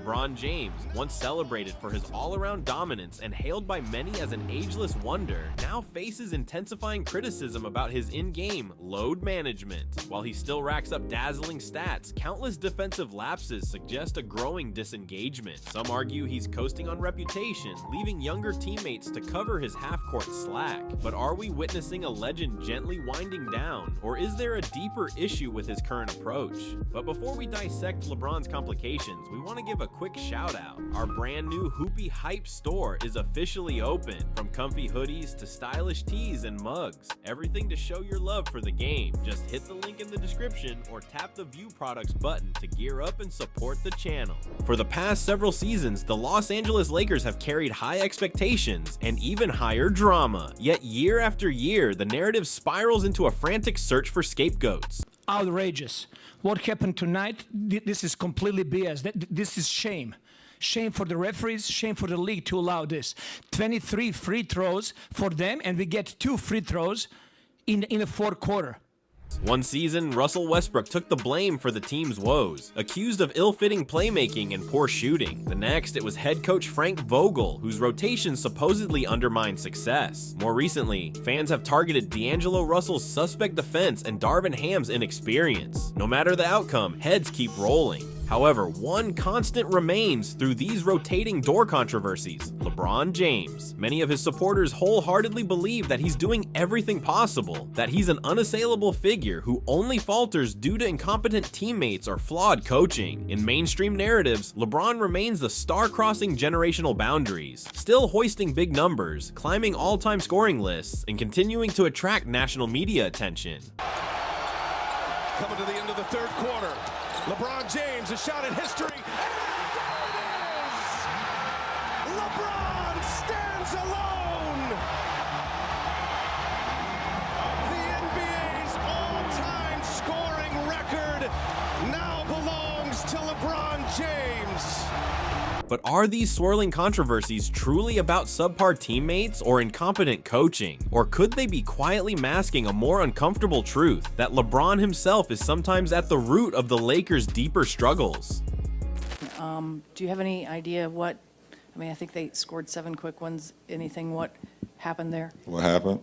LeBron James, once celebrated for his all-around dominance and hailed by many as an ageless wonder, now faces intensifying criticism about his in-game load management. While he still racks up dazzling stats, countless defensive lapses suggest a growing disengagement. Some argue he's coasting on reputation, leaving younger teammates to cover his half-court slack. But are we witnessing a legend gently winding down, or is there a deeper issue with his current approach? But before we dissect LeBron's complications, we want to give a quick shout out. Our brand new Hoopy Hype store is officially open. From comfy hoodies to stylish tees and mugs, everything to show your love for the game. Just hit the link in the description or tap the View Products button to gear up and support the channel. For the past several seasons, the Los Angeles Lakers have carried high expectations and even higher drama. Yet year after year, the narrative spirals into a frantic search for scapegoats. Outrageous. What happened tonight, this is completely BS. This is shame. Shame for the referees, shame for the league to allow this. 23 free throws for them, and we get 2 free throws in the fourth quarter. One season, Russell Westbrook took the blame for the team's woes, accused of ill-fitting playmaking and poor shooting. The next, it was head coach Frank Vogel, whose rotation supposedly undermined success. More recently, fans have targeted D'Angelo Russell's suspect defense and Darvin Ham's inexperience. No matter the outcome, heads keep rolling. However, one constant remains through these rotating door controversies: LeBron James. Many of his supporters wholeheartedly believe that he's doing everything possible, that he's an unassailable figure who only falters due to incompetent teammates or flawed coaching. In mainstream narratives, LeBron remains the star-crossing generational boundaries, still hoisting big numbers, climbing all-time scoring lists, and continuing to attract national media attention. Coming to the end of the third quarter. LeBron James, a shot at history. And it is! LeBron stands alone! The NBA's all-time scoring record now belongs to LeBron James. But are these swirling controversies truly about subpar teammates or incompetent coaching? Or could they be quietly masking a more uncomfortable truth, that LeBron himself is sometimes at the root of the Lakers' deeper struggles? Do you have any idea what, I think they scored 7 quick ones. Anything, what happened there? What happened?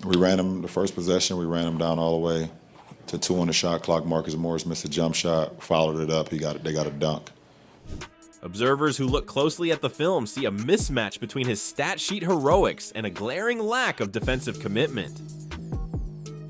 We ran them the first possession, we ran them down all the way to 2 on the shot clock. Marcus Morris missed a jump shot, followed it up, they got a dunk. Observers who look closely at the film see a mismatch between his stat sheet heroics and a glaring lack of defensive commitment.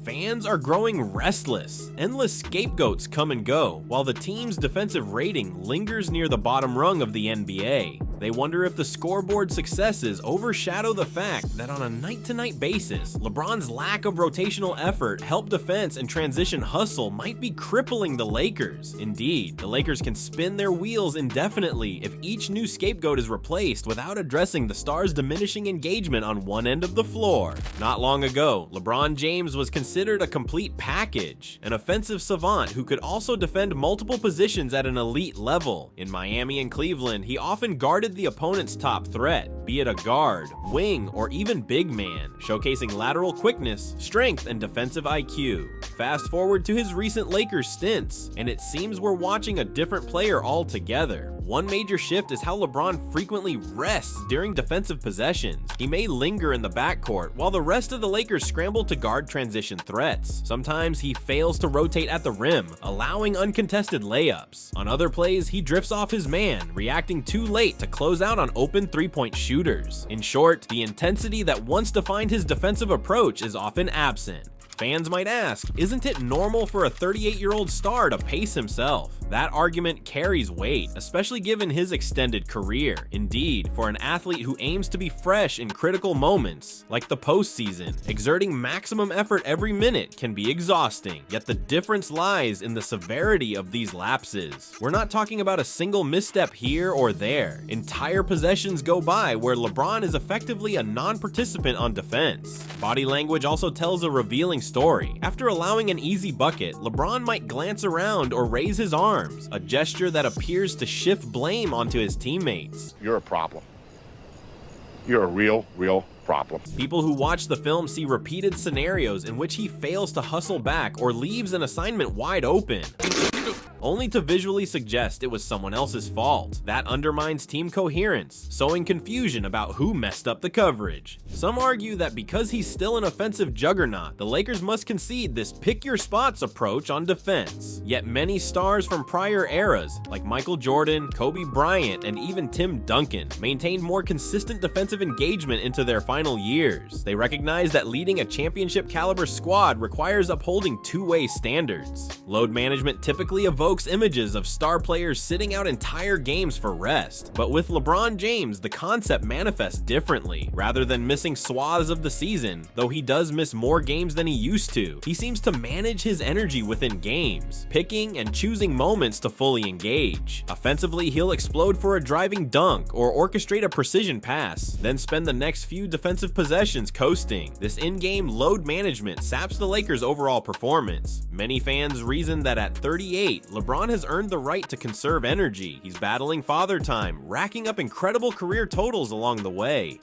Fans are growing restless. Endless scapegoats come and go, while the team's defensive rating lingers near the bottom rung of the NBA. They wonder if the scoreboard successes overshadow the fact that on a night-to-night basis, LeBron's lack of rotational effort, help defense, and transition hustle might be crippling the Lakers. Indeed, the Lakers can spin their wheels indefinitely if each new scapegoat is replaced without addressing the star's diminishing engagement on one end of the floor. Not long ago, LeBron James was considered a complete package, an offensive savant who could also defend multiple positions at an elite level. In Miami and Cleveland, he often guarded the opponent's top threat, be it a guard, wing, or even big man, showcasing lateral quickness, strength, and defensive IQ. Fast forward to his recent Lakers stints, and it seems we're watching a different player altogether. One major shift is how LeBron frequently rests during defensive possessions. He may linger in the backcourt, while the rest of the Lakers scramble to guard transition threats. Sometimes he fails to rotate at the rim, allowing uncontested layups. On other plays, he drifts off his man, reacting too late to close out on open three-point shooters. In short, the intensity that once defined his defensive approach is often absent. Fans might ask, isn't it normal for a 38-year-old star to pace himself? That argument carries weight, especially given his extended career. Indeed, for an athlete who aims to be fresh in critical moments, like the postseason, exerting maximum effort every minute can be exhausting. Yet the difference lies in the severity of these lapses. We're not talking about a single misstep here or there. Entire possessions go by where LeBron is effectively a non-participant on defense. Body language also tells a revealing story. After allowing an easy bucket, LeBron might glance around or raise his arms, a gesture that appears to shift blame onto his teammates. You're a problem. You're a real problem. People who watch the film see repeated scenarios in which he fails to hustle back or leaves an assignment wide open. only to visually suggest it was someone else's fault. That undermines team coherence, sowing confusion about who messed up the coverage. Some argue that because he's still an offensive juggernaut, the Lakers must concede this pick-your-spots approach on defense. Yet many stars from prior eras, like Michael Jordan, Kobe Bryant, and even Tim Duncan, maintained more consistent defensive engagement into their final years. They recognize that leading a championship-caliber squad requires upholding two-way standards. Load management typically evokes images of star players sitting out entire games for rest, but with LeBron James, the concept manifests differently. Rather than missing swaths of the season, though he does miss more games than he used to, he seems to manage his energy within games, picking and choosing moments to fully engage. Offensively, he'll explode for a driving dunk or orchestrate a precision pass, then spend the next few defensive possessions coasting. This in-game load management saps the Lakers' overall performance. Many fans reason that at 38, LeBron has earned the right to conserve energy. He's battling father time, racking up incredible career totals along the way.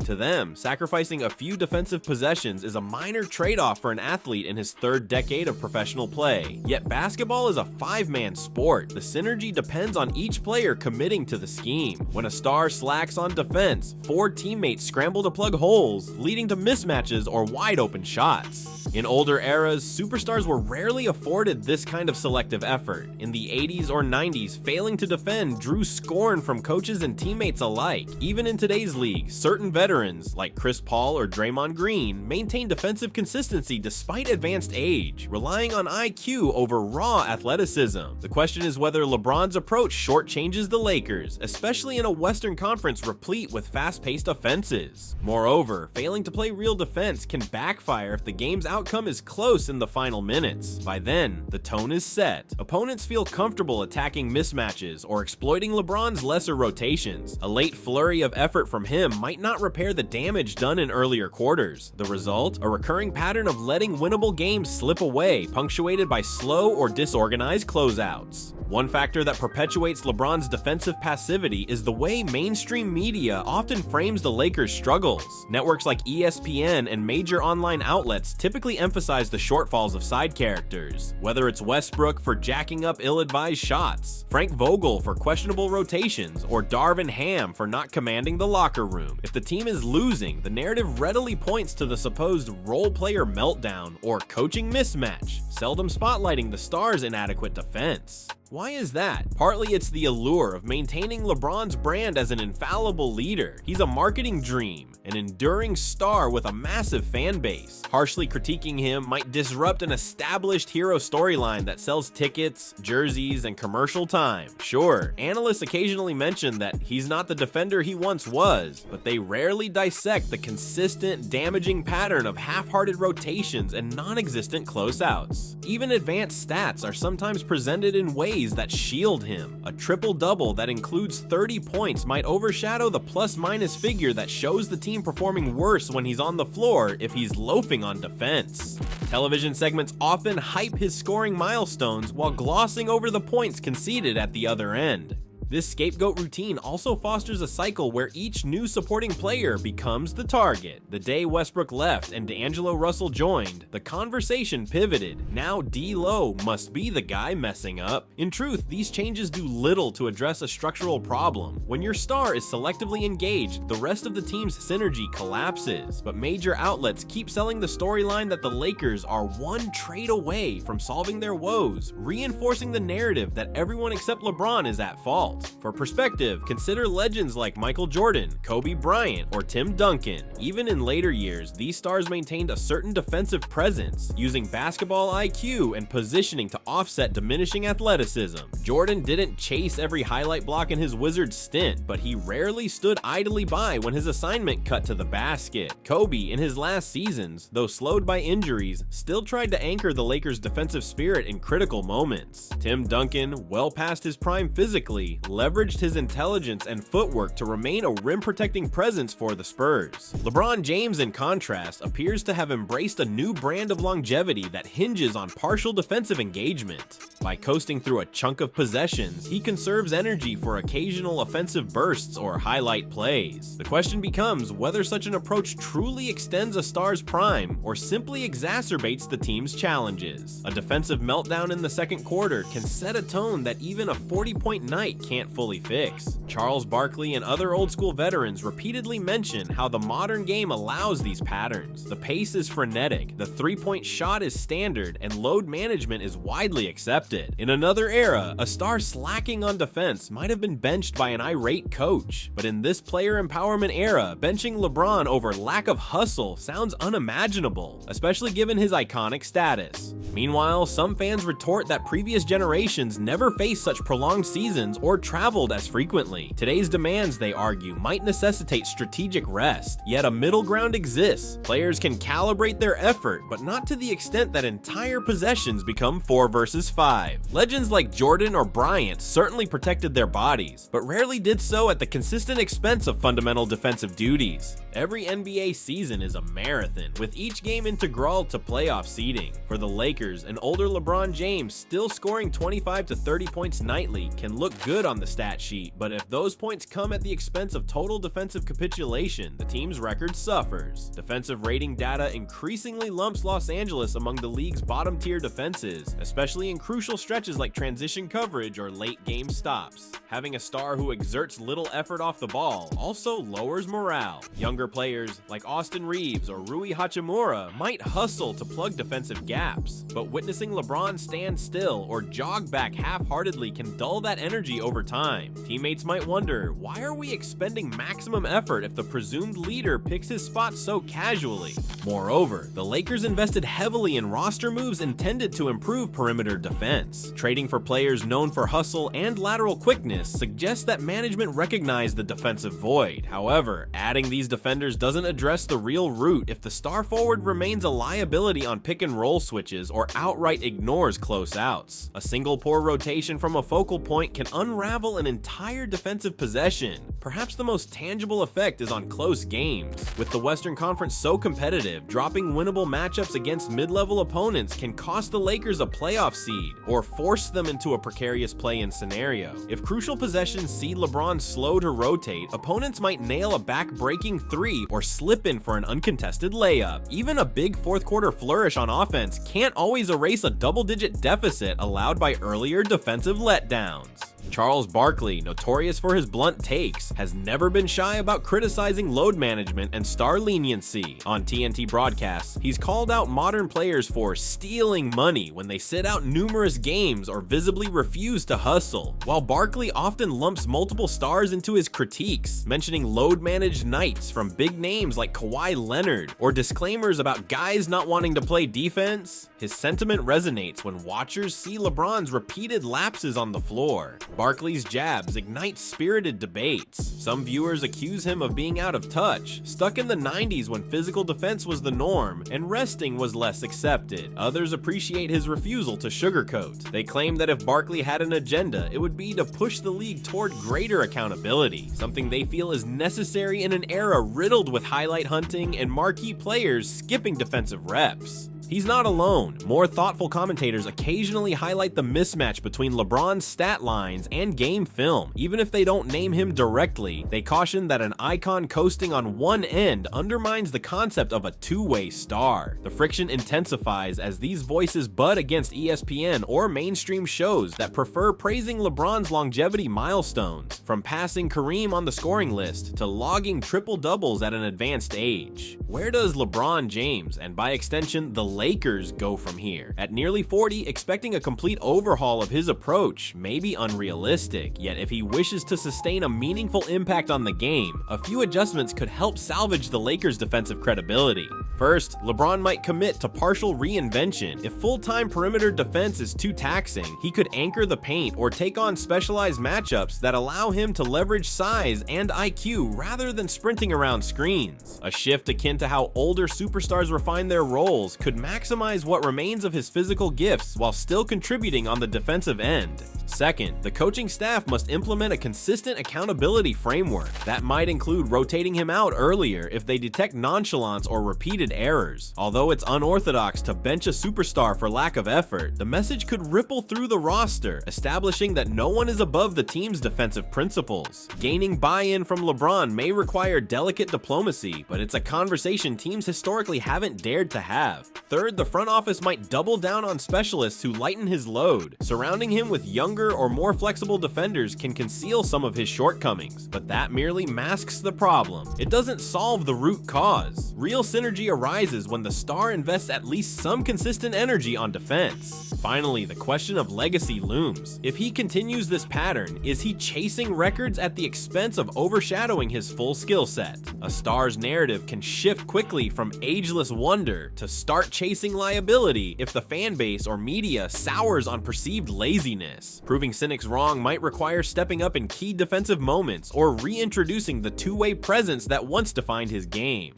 To them, sacrificing a few defensive possessions is a minor trade-off for an athlete in his third decade of professional play. Yet basketball is a five-man sport. The synergy depends on each player committing to the scheme. When a star slacks on defense, four teammates scramble to plug holes, leading to mismatches or wide-open shots. In older eras, superstars were rarely afforded this kind of selective effort. In the 80s or 90s, failing to defend drew scorn from coaches and teammates alike. Even in today's league, certain veterans, like Chris Paul or Draymond Green, maintain defensive consistency despite advanced age, relying on IQ over raw athleticism. The question is whether LeBron's approach shortchanges the Lakers, especially in a Western Conference replete with fast-paced offenses. Moreover, failing to play real defense can backfire if the game's outcome is close in the final minutes. By then, the tone is set. Opponents feel comfortable attacking mismatches or exploiting LeBron's lesser rotations. A late flurry of effort from him might not repair the damage done in earlier quarters. The result? A recurring pattern of letting winnable games slip away, punctuated by slow or disorganized closeouts. One factor that perpetuates LeBron's defensive passivity is the way mainstream media often frames the Lakers' struggles. Networks like ESPN and major online outlets typically emphasize the shortfalls of side characters. Whether it's Westbrook for jacking up ill-advised shots, Frank Vogel for questionable rotations, or Darvin Ham for not commanding the locker room. If the team is losing, the narrative readily points to the supposed role player meltdown or coaching mismatch, seldom spotlighting the star's inadequate defense. Why is that? Partly it's the allure of maintaining LeBron's brand as an infallible leader. He's a marketing dream, an enduring star with a massive fan base. Harshly critiquing him might disrupt an established hero storyline that sells tickets, jerseys, and commercial time. Sure, analysts occasionally mention that he's not the defender he once was, but they rarely dissect the consistent, damaging pattern of half-hearted rotations and non-existent closeouts. Even advanced stats are sometimes presented in ways that shield him. A triple-double that includes 30 points might overshadow the plus-minus figure that shows the team performing worse when he's on the floor if he's loafing on defense. Television segments often hype his scoring milestones while glossing over the points conceded at the other end. This scapegoat routine also fosters a cycle where each new supporting player becomes the target. The day Westbrook left and D'Angelo Russell joined, the conversation pivoted. Now D-Lo must be the guy messing up. In truth, these changes do little to address a structural problem. When your star is selectively engaged, the rest of the team's synergy collapses. But major outlets keep selling the storyline that the Lakers are one trade away from solving their woes, reinforcing the narrative that everyone except LeBron is at fault. For perspective, consider legends like Michael Jordan, Kobe Bryant, or Tim Duncan. Even in later years, these stars maintained a certain defensive presence, using basketball IQ and positioning to offset diminishing athleticism. Jordan didn't chase every highlight block in his Wizards stint, but he rarely stood idly by when his assignment cut to the basket. Kobe, in his last seasons, though slowed by injuries, still tried to anchor the Lakers' defensive spirit in critical moments. Tim Duncan, well past his prime physically, leveraged his intelligence and footwork to remain a rim-protecting presence for the Spurs. LeBron James, in contrast, appears to have embraced a new brand of longevity that hinges on partial defensive engagement. By coasting through a chunk of possessions, he conserves energy for occasional offensive bursts or highlight plays. The question becomes whether such an approach truly extends a star's prime or simply exacerbates the team's challenges. A defensive meltdown in the second quarter can set a tone that even a 40-point night can't fully fix. Charles Barkley and other old-school veterans repeatedly mention how the modern game allows these patterns. The pace is frenetic, the three-point shot is standard, and load management is widely accepted. In another era, a star slacking on defense might have been benched by an irate coach, but in this player empowerment era, benching LeBron over lack of hustle sounds unimaginable, especially given his iconic status. Meanwhile, some fans retort that previous generations never faced such prolonged seasons or traveled as frequently. Today's demands, they argue, might necessitate strategic rest, yet a middle ground exists. Players can calibrate their effort, but not to the extent that entire possessions become 4 versus 5. Legends like Jordan or Bryant certainly protected their bodies, but rarely did so at the consistent expense of fundamental defensive duties. Every NBA season is a marathon, with each game integral to playoff seeding. For the Lakers, an older LeBron James still scoring 25 to 30 points nightly can look good on the stat sheet, but if those points come at the expense of total defensive capitulation, the team's record suffers. Defensive rating data increasingly lumps Los Angeles among the league's bottom-tier defenses, especially in crucial stretches like transition coverage or late-game stops. Having a star who exerts little effort off the ball also lowers morale. Younger players like Austin Reeves or Rui Hachimura might hustle to plug defensive gaps, but witnessing LeBron stand still or jog back half-heartedly can dull that energy over time. Teammates might wonder, why are we expending maximum effort if the presumed leader picks his spot so casually? Moreover, the Lakers invested heavily in roster moves intended to improve perimeter defense. Trading for players known for hustle and lateral quickness suggests that management recognized the defensive void. However, adding these defenders doesn't address the real root if the star forward remains a liability on pick and roll switches or outright ignores close outs. A single poor rotation from a focal point can unravel an entire defensive possession. Perhaps the most tangible effect is on close games. With the Western Conference so competitive, dropping winnable matchups against mid-level opponents can cost the Lakers a playoff seed or force them into a precarious play-in scenario. If crucial possessions see LeBron slow to rotate, opponents might nail a back-breaking three or slip in for an uncontested layup. Even a big fourth-quarter flourish on offense can't always erase a double-digit deficit allowed by earlier defensive letdowns. Charles Barkley, notorious for his blunt takes, has never been shy about criticizing load management and star leniency. On TNT broadcasts, he's called out modern players for stealing money when they sit out numerous games or visibly refuse to hustle, while Barkley often lumps multiple stars into his critiques, mentioning load-managed nights from big names like Kawhi Leonard or disclaimers about guys not wanting to play defense. His sentiment resonates when watchers see LeBron's repeated lapses on the floor. Barkley's jabs ignite spirited debates. Some viewers accuse him of being out of touch, stuck in the 90s when physical defense was the norm and resting was less accepted. Others appreciate his refusal to sugarcoat. They claim that if Barkley had an agenda, it would be to push the league toward greater accountability, something they feel is necessary in an era riddled with highlight hunting and marquee players skipping defensive reps. He's not alone. More thoughtful commentators occasionally highlight the mismatch between LeBron's stat lines and game film. Even if they don't name him directly, they caution that an icon coasting on one end undermines the concept of a two-way star. The friction intensifies as these voices butt against ESPN or mainstream shows that prefer praising LeBron's longevity milestones, from passing Kareem on the scoring list to logging triple-doubles at an advanced age. Where does LeBron James, and by extension the Lakers, go from here? At nearly 40, expecting a complete overhaul of his approach may be unrealistic, yet if he wishes to sustain a meaningful impact on the game, a few adjustments could help salvage the Lakers' defensive credibility. First, LeBron might commit to partial reinvention. If full-time perimeter defense is too taxing, he could anchor the paint or take on specialized matchups that allow him to leverage size and IQ rather than sprinting around screens. A shift akin to how older superstars refine their roles could maximize what remains of his physical gifts while still contributing on the defensive end. Second, the coaching staff must implement a consistent accountability framework. That might include rotating him out earlier if they detect nonchalance or repeated errors. Although it's unorthodox to bench a superstar for lack of effort, the message could ripple through the roster, establishing that no one is above the team's defensive principles. Gaining buy-in from LeBron may require delicate diplomacy, but it's a conversation teams historically haven't dared to have. Third, the front office might double down on specialists who lighten his load. Surrounding him with younger or more flexible defenders can conceal some of his shortcomings, but that merely masks the problem. It doesn't solve the root cause. Real synergy arises when the star invests at least some consistent energy on defense. Finally, the question of legacy looms. If he continues this pattern, is he chasing records at the expense of overshadowing his full skill set? A star's narrative can shift quickly from ageless wonder to start chasing liability if the fan base or media sours on perceived laziness. Proving cynics wrong might require stepping up in key defensive moments or reintroducing the two-way presence that once defined his game.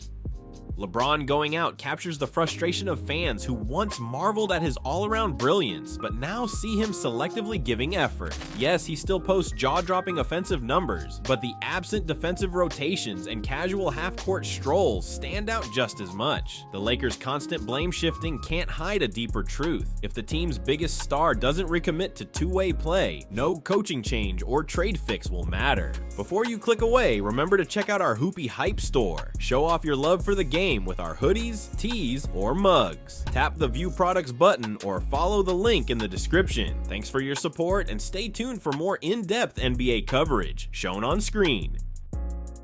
LeBron going out captures the frustration of fans who once marveled at his all-around brilliance, but now see him selectively giving effort. Yes, he still posts jaw-dropping offensive numbers, but the absent defensive rotations and casual half-court strolls stand out just as much. The Lakers' constant blame shifting can't hide a deeper truth. If the team's biggest star doesn't recommit to two-way play, no coaching change or trade fix will matter. Before you click away, remember to check out our Hoopy Hype store. Show off your love for the game with our hoodies, tees, or mugs. Tap the View Products button or follow the link in the description. Thanks for your support and stay tuned for more in-depth NBA coverage shown on screen.